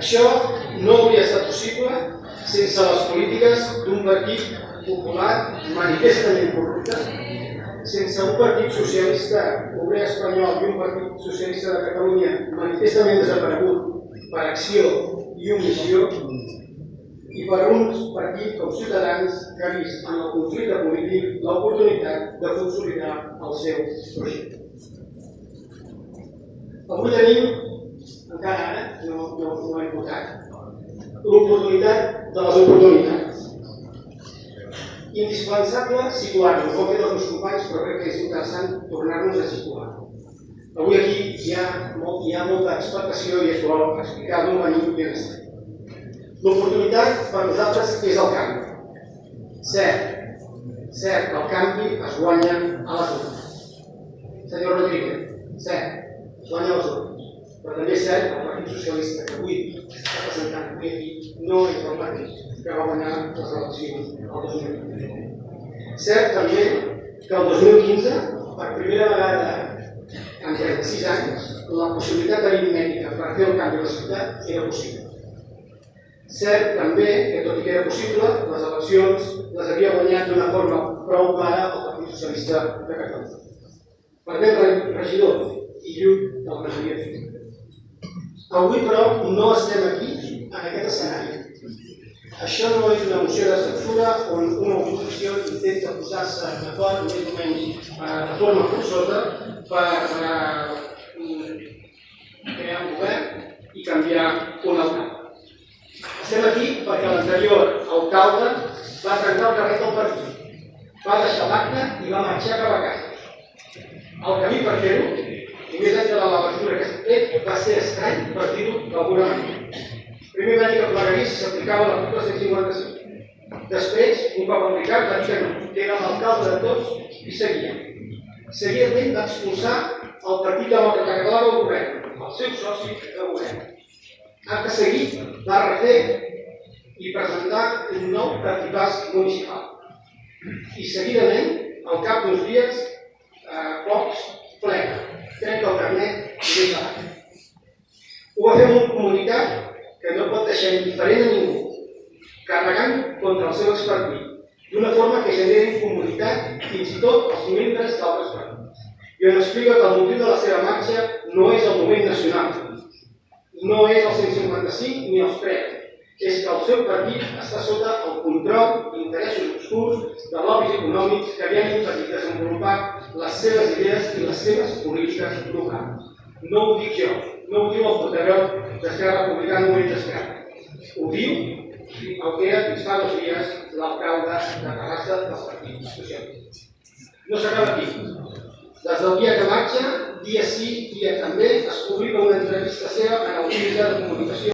Això no hauria estat possible sense les polítiques d'un partit popular manifestament corrupte, sense un partit socialista obrer espanyol i un partit socialista de Catalunya manifestament desaparegut per acció i omissió, i per uns partits com Ciutadans que ha vist en el conflicte polític l'oportunitat de consolidar el seu projecte. Avui tenim, encara ara, no ho hem votat, l'oportunitat de les oportunitats. Indispensable situar-nos, ho han fet els meus companys, però crec que és interessant tornar-nos a situar. Avui aquí hi ha molta expectació i es vol explicar d'on venim i on estem. L'oportunitat per nosaltres és el canvi. Cert, el canvi es guanya a les urnes. Senyor Rodríguez, cert, es guanya a les urnes. Però també és cert que el Partit Socialista que avui està presentant avui aquí no és el mateix que va guanyar les eleccions el 2015. Cert també que el 2015, per primera vegada en 36 anys, la possibilitat aritmètica per fer el canvi a la ciutat era possible. Cert també que, tot i que era possible, les eleccions les havia guanyat d'una forma prou clara el Partit Socialista de Catalunya. Perdem regidor i lluny de la majoria física. Avui, però, no estem aquí, en aquest escenari. Això no és una moció de censura on una oposició intenta posar-se d'acord més o menys de forma forçosa per crear un govern i canviar un alcalde. Estem aquí perquè l'anterior alcalde va trencar el carrer del partit, va deixar l'acte i va marxar cap a casa. El camí per fer-ho, i més enllà de la lectura que s'ha fet, va ser estrany per dir-ho d'alguna manera. Primer va dir que plegaria si s'aplicava l'article 155. Després, un cop aplicat, va dir que no, que era l'alcalde de tots i seguia. Seguidament va expulsar el Partit Demòcrata Català del govern, el seu soci de govern. Acte seguit va refer i presentar un nou cartipàs municipal. I seguidament, al cap d'uns dies, pocs plega, trenca el carnet i deixa l'acte. Ho va fer amb un comunicat que no pot deixar indiferent a ningú, carregant contra el seu expartit, d'una forma que genera incomoditat fins i tot als membres d'altres partits. I on explica que el motiu de la seva marxa no és el moment nacional, no és el 155 ni els preus, és que el seu partit està sota el control d'interessos obscurs de lobbies econòmics que havien impedit desenvolupar les seves idees i les seves polítiques locals. No ho dic jo, no ho diu el portaveu d'Esquerra Republicana Unida d'Esquerra. Ho diu el que era fins fa 2 dies l'alcalde de Terrassa del Partit Socialista. No s'acaba aquí. Des del dia que marxa, dia sí, dia també, es publica una entrevista seva en el mitjà de comunicació